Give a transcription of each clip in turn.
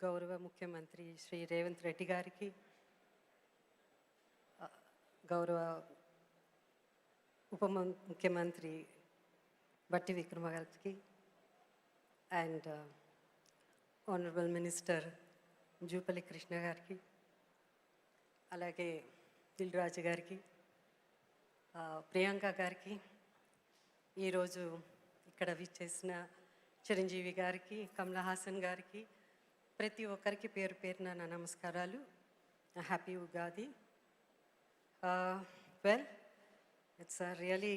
గౌరవ ముఖ్యమంత్రి శ్రీ రేవంత్ రెడ్డి గారికి, గౌరవ ఉప ముఖ్యమంత్రి బట్టి విక్రమ గారికి, and honourable minister Jupally Krishna గారికి, అలాగే దిల్ రాజు గారికి, ప్రియాంక గారికి, ఈరోజు ఇక్కడ విచ్చేసిన చిరంజీవి గారికి, కమలా హాసన్ గారికి, ప్రతి ఒక్కరికి పేరు పేరున నా నమస్కారాలు. Happy Ugadi. Well, it's a really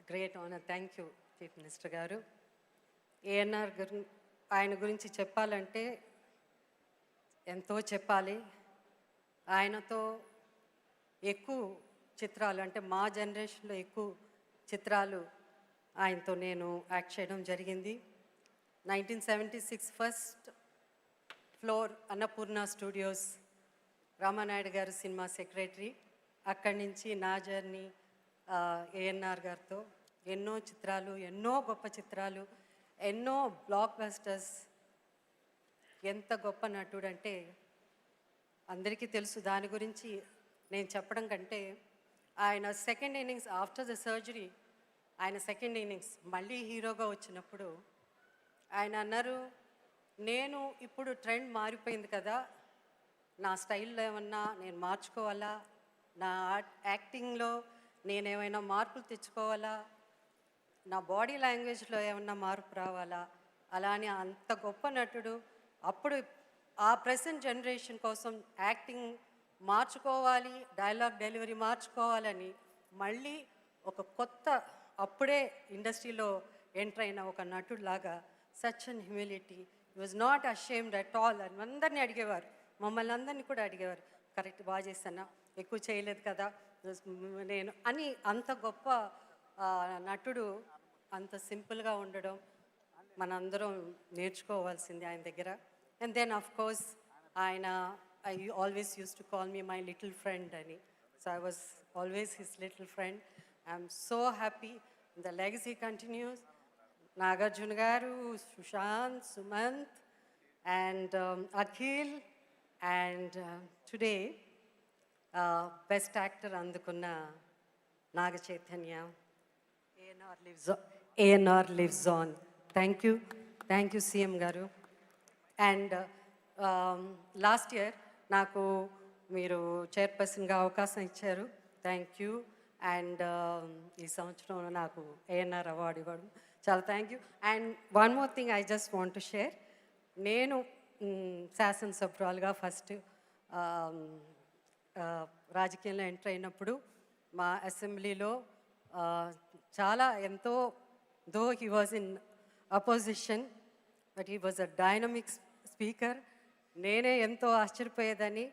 great honour. Thank you chief minister గారు. ఏఎన్ఆర్ ఆయన గురించి చెప్పాలంటే ఎంతో చెప్పాలి. ఆయనతో ఎక్కువ చిత్రాలు, అంటే మా జనరేషన్లో ఎక్కువ చిత్రాలు ఆయనతో నేను యాక్ట్ చేయడం జరిగింది. 1976 first floor Annapurna studios, Ramanaidu గారు సినిమా సెక్రటరీ. అక్కడి నుంచి నా జర్నీ ఏఎన్ఆర్ గారితో ఎన్నో చిత్రాలు, ఎన్నో గొప్ప చిత్రాలు, ఎన్నో బ్లాక్ బస్టర్స్. ఎంత గొప్ప నటుడు అంటే అందరికీ తెలుసు. దాని గురించి నేను చెప్పడం కంటే, ఆయన second innings after the surgery, ఆయన సెకండ్ ఇన్నింగ్స్ మళ్ళీ హీరోగా వచ్చినప్పుడు ఆయన అన్నారు, నేను ఇప్పుడు ట్రెండ్ మారిపోయింది కదా, నా స్టైల్లో ఏమన్నా నేను మార్చుకోవాలా, నా యాక్టింగ్లో నేనేమైనా మార్పులు తెచ్చుకోవాలా, నా బాడీ లాంగ్వేజ్లో ఏమన్నా మార్పు రావాలా, అలా అని అంత గొప్ప నటుడు. అప్పుడు ఆ ప్రెసెంట్ జనరేషన్ కోసం యాక్టింగ్ మార్చుకోవాలి, డైలాగ్ డెలివరీ మార్చుకోవాలని మళ్ళీ ఒక కొత్త, అప్పుడే ఇండస్ట్రీలో ఎంటర్ అయిన ఒక నటుడు లాగా such and humility, he was not ashamed at all అని అందరినీ అడిగేవారు, మమ్మల్ని అందరినీ కూడా అడిగేవారు, కరెక్ట్ బాగా చేశానా, ఎక్కువ చేయలేదు కదా నేను అని. అంత గొప్ప నటుడు, అంత సింపుల్గా ఉండడం మనందరం నేర్చుకోవాల్సింది ఆయన దగ్గర. అండ్ దెన్ ఆఫ్ కోర్స్ ఆయన, I always used to call me my little friend అని. So I was always his little friend. I'm so happy. The legacy continues. Nagarjuna garu, Sushant, Sumant, and Akhil, and today best actor andukunna Naga Chaitanya. ANR lives on. Thank you CM garu. And last year నాకు మీరు చైర్పర్సన్గా అవకాశం ఇచ్చారు, thank you. And ఈ సంవత్సరం నాకు ANR award ఇవ్వడం చాలా thank you. And one more thing I just want to share. నేను శాసనసభ్యురాలుగా ఫస్ట్ రాజకీయంలో ఎంటర్ అయినప్పుడు మా అసెంబ్లీలో చాలా ఎంతో, though he was in opposition, but he was a dynamic speaker. నేనే ఎంతో ఆశ్చర్యపోయేదని.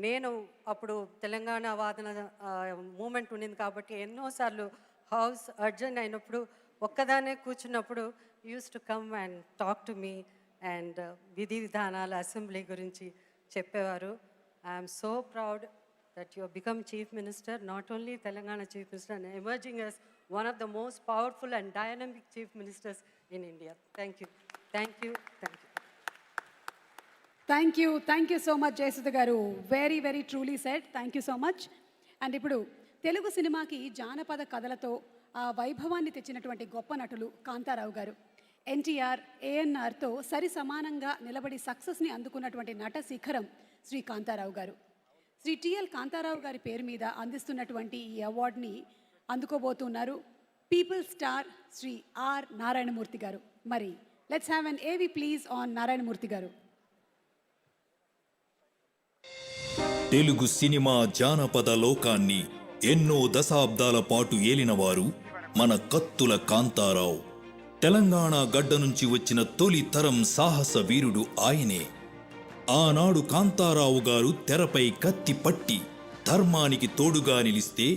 నేను అప్పుడు తెలంగాణ వాదన మూమెంట్ ఉండింది కాబట్టి ఎన్నోసార్లు హౌస్ అర్జెంట్ అయినప్పుడు ఒక్కదానే కూర్చున్నప్పుడు use to come and talk to me and విధి విధానాల అసెంబ్లీ గురించి చెప్పేవారు. I'm so proud that you become chief minister, not only Telangana chief minister and emerging as one of the most powerful and dynamic chief ministers in India. Thank you. Thank you. Thank you. Thank you so much Jayasudha garu. Very very truly said. Thank you so much. And ఇప్పుడు తెలుగు సినిమాకి జానపద కథలతో ఆ వైభవాన్ని తెచ్చినటువంటి గొప్ప నటులు కాంతారావు గారు. ఎన్టీఆర్, ఏఎన్ఆర్తో సరి సమానంగా నిలబడి సక్సెస్ని అందుకున్నటువంటి నట శిఖరం శ్రీ కాంతారావు గారు. శ్రీ టిఎల్ కాంతారావు గారి పేరు మీద అందిస్తున్నటువంటి ఈ అవార్డుని అందుకోబోతున్నారు people star Shri R Narayanamurthy garu. మరి లెట్స్ హ్యావ్ అన్ ఏవి ప్లీజ్ ఆన్ నారాయణమూర్తి గారు. తెలుగు సినిమా జానపద లోకాన్ని ఎన్నో దశాబ్దాల పాటు ఏలినవారు మన కత్తుల కాంతారావు. తెలంగాణ గడ్డ నుంచి వచ్చిన తొలి తరం సాహస వీరుడు ఆయనే. ఆనాడు కాంతారావు గారు తెరపై కత్తి పట్టి ధర్మానికి తోడుగా నిలిస్తే,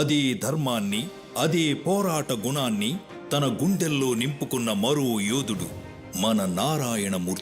అదే ధర్మాన్ని, అదే పోరాట గుణాన్ని తన గుండెల్లో నింపుకున్న మరో యోధుడు మన నారాయణమూర్తి.